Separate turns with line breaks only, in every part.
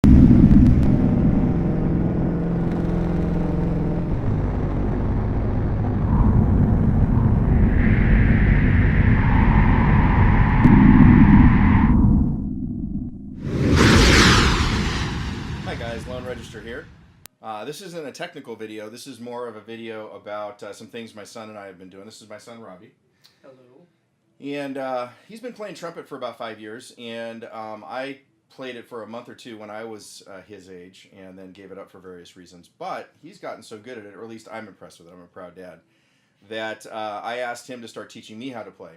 Hi guys, Lone Register here. This isn't a technical video. This is more of a video about some things my son and I have been doing. This is my son Robbie.
Hello.
And he's been playing trumpet for about 5 years. And I played it for a month or two when I was his age and then gave it up for various reasons. But he's gotten so good at it, or at least I'm impressed with it. I'm a proud dad. That I asked him to start teaching me how to play.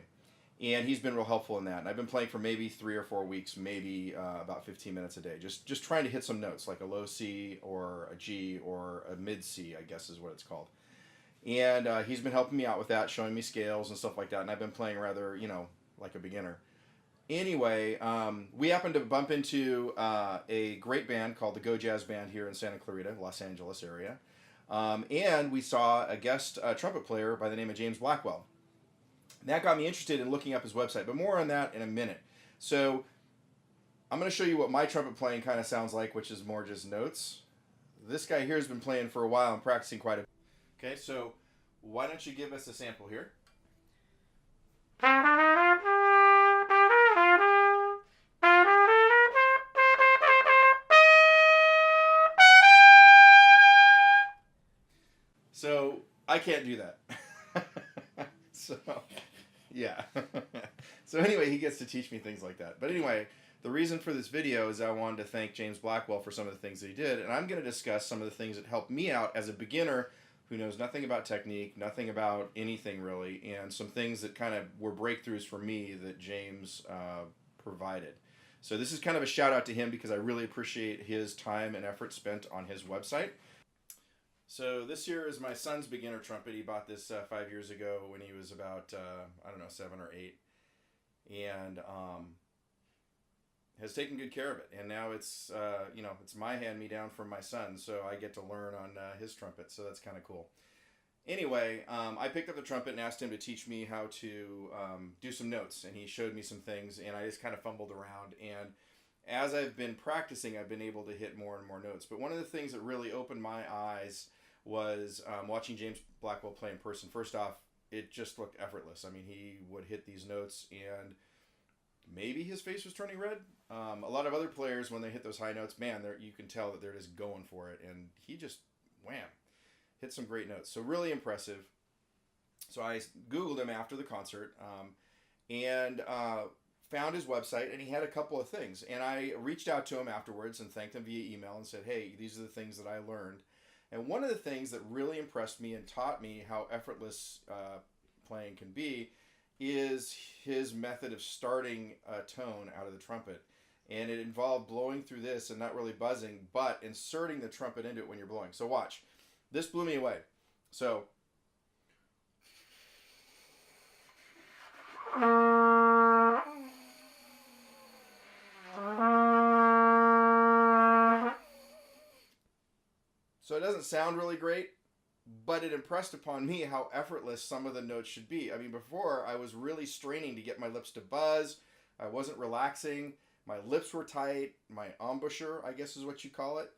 And he's been real helpful in that. And I've been playing for maybe 3 or 4 weeks, maybe about 15 minutes a day. Just trying to hit some notes, like a low C or a G or a mid C, I guess is what it's called. And he's been helping me out with that, showing me scales and stuff like that. And I've been playing rather, like a beginner. Anyway, we happened to bump into a great band called the Go Jazz Band here in Santa Clarita, Los Angeles area. And we saw a guest trumpet player by the name of James Blackwell. That got me interested in looking up his website, but more on that in a minute. So I'm going to show you what my trumpet playing kind of sounds like, which is more just notes. This guy here has been playing for a while and practicing quite a bit. Okay, so why don't you give us a sample here? So I can't do that. So yeah. So anyway, he gets to teach me things like that. But anyway, the reason for this video is I wanted to thank James Blackwell for some of the things that he did, and I'm going to discuss some of the things that helped me out as a beginner who knows nothing about technique, nothing about anything really, and some things that kind of were breakthroughs for me that James provided. So this is kind of a shout out to him because I really appreciate his time and effort spent on his website. So this here is my son's beginner trumpet. He bought this 5 years ago when he was about, 7 or 8. And has taken good care of it. And now it's, it's my hand-me-down from my son. So I get to learn on his trumpet. So that's kind of cool. Anyway, I picked up the trumpet and asked him to teach me how to do some notes. And he showed me some things. And I just kind of fumbled around. And as I've been practicing, I've been able to hit more and more notes. But one of the things that really opened my eyes was watching James Blackwell play in person. First off, it just looked effortless. I mean, he would hit these notes and maybe his face was turning red. A lot of other players, when they hit those high notes, man, you can tell that they're just going for it. And he just, wham, hit some great notes. So really impressive. So I Googled him after the concert and found his website, and he had a couple of things. And I reached out to him afterwards and thanked him via email and said, hey, these are the things that I learned. And one of the things that really impressed me and taught me how effortless playing can be is his method of starting a tone out of the trumpet. And it involved blowing through this and not really buzzing, but inserting the trumpet into it when you're blowing. So watch. This blew me away. So it doesn't sound really great, but it impressed upon me how effortless some of the notes should be. I mean, before I was really straining to get my lips to buzz. I wasn't relaxing. My lips were tight. My embouchure, I guess is what you call it,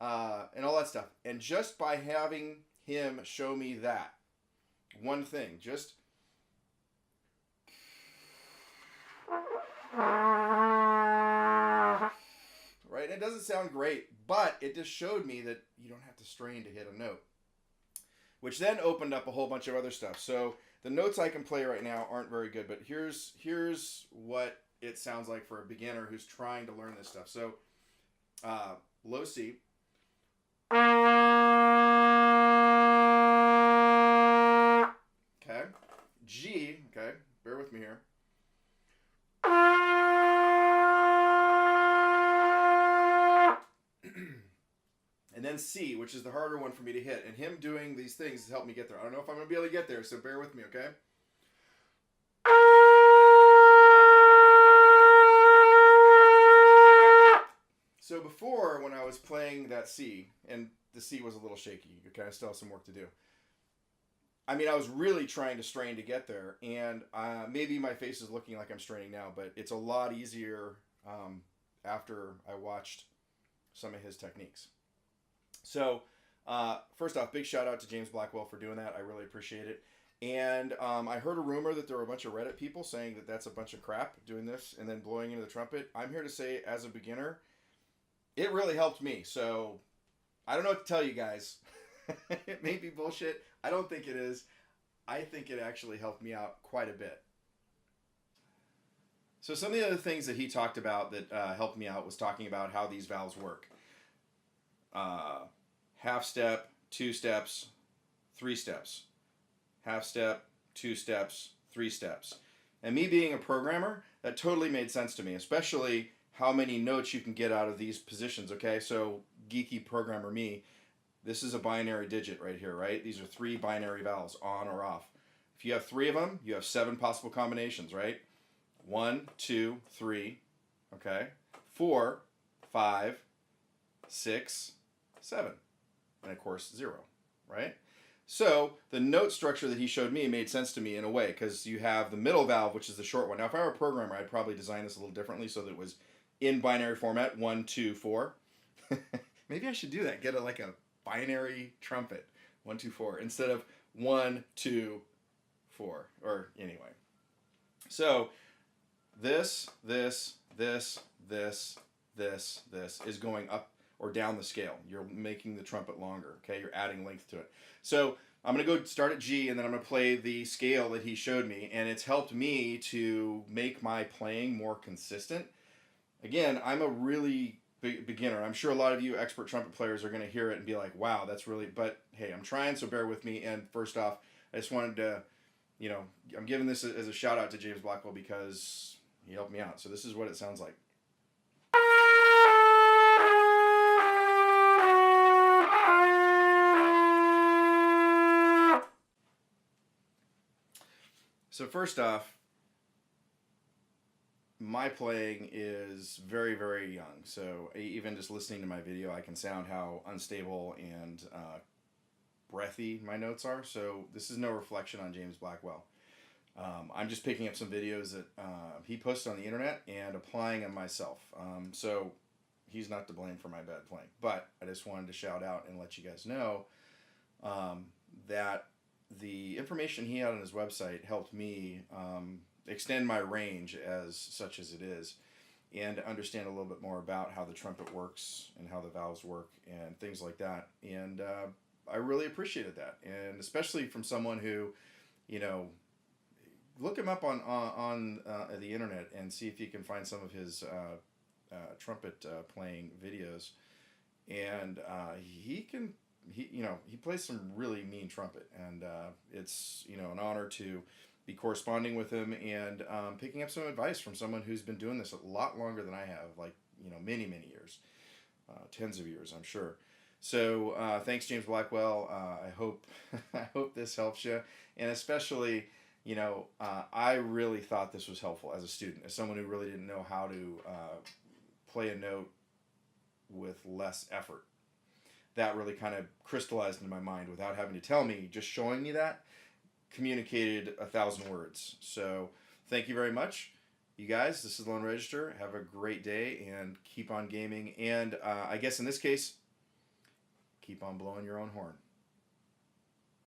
and all that stuff. And just by having him show me that one thing, just right? It doesn't sound great, but it just showed me that you don't have to strain to hit a note, which then opened up a whole bunch of other stuff. So the notes I can play right now aren't very good, but here's what it sounds like for a beginner who's trying to learn this stuff. So low C. Okay. G. Okay. Bear with me here. And then C, which is the harder one for me to hit. And him doing these things has helped me get there. I don't know if I'm going to be able to get there, so bear with me, okay? So before, when I was playing that C, and the C was a little shaky, okay, I still have some work to do. I mean, I was really trying to strain to get there, and maybe my face is looking like I'm straining now, but it's a lot easier after I watched some of his techniques. So, first off, big shout out to James Blackwell for doing that. I really appreciate it. And I heard a rumor that there were a bunch of Reddit people saying that that's a bunch of crap, doing this and then blowing into the trumpet. I'm here to say, as a beginner, it really helped me. So I don't know what to tell you guys. It may be bullshit. I don't think it is. I think it actually helped me out quite a bit. So some of the other things that he talked about that helped me out was talking about how these valves work. Half step, 2 steps, 3 steps. Half step, 2 steps, 3 steps. And me being a programmer, that totally made sense to me, especially how many notes you can get out of these positions, okay? So, geeky programmer me, this is a binary digit right here, right? These are 3 binary valves, on or off. If you have 3 of them, you have 7 possible combinations, right? 1, 2, 3, okay? 4, 5, 6, 7. And of course, 0, right? So the note structure that he showed me made sense to me in a way, because you have the middle valve, which is the short one. Now, if I were a programmer, I'd probably design this a little differently so that it was in binary format, 1, 2, 4. Maybe I should do that. Get like a binary trumpet, 1, 2, 4, instead of 1, 2, 4. Or anyway. So this is going up or down the scale. You're making the trumpet longer, okay? You're adding length to it. So I'm going to go start at G, and then I'm going to play the scale that he showed me, and it's helped me to make my playing more consistent. Again, I'm a really beginner. I'm sure a lot of you expert trumpet players are going to hear it and be like, wow, that's really, but hey, I'm trying, so bear with me. And first off, I just wanted to, I'm giving this as a shout out to James Blackwell because he helped me out. So this is what it sounds like. So first off, my playing is very, very young. So even just listening to my video, I can sound how unstable and breathy my notes are. So this is no reflection on James Blackwell. I'm just picking up some videos that he posted on the internet and applying them myself. So he's not to blame for my bad playing. But I just wanted to shout out and let you guys know that the information he had on his website helped me extend my range as such as it is, and understand a little bit more about how the trumpet works and how the valves work and things like that. And I really appreciated that, and especially from someone who, look him up on the internet and see if you can find some of his trumpet playing videos, and he plays some really mean trumpet, and it's an honor to be corresponding with him and picking up some advice from someone who's been doing this a lot longer than I have, like many years, tens of years, I'm sure. So thanks, James Blackwell. I hope this helps you, and especially I really thought this was helpful as a student, as someone who really didn't know how to play a note with less effort. That really kind of crystallized into my mind without having to tell me. Just showing me that communicated 1,000 words. So thank you very much, you guys. This is Lone Register. Have a great day and keep on gaming. And I guess in this case, keep on blowing your own horn.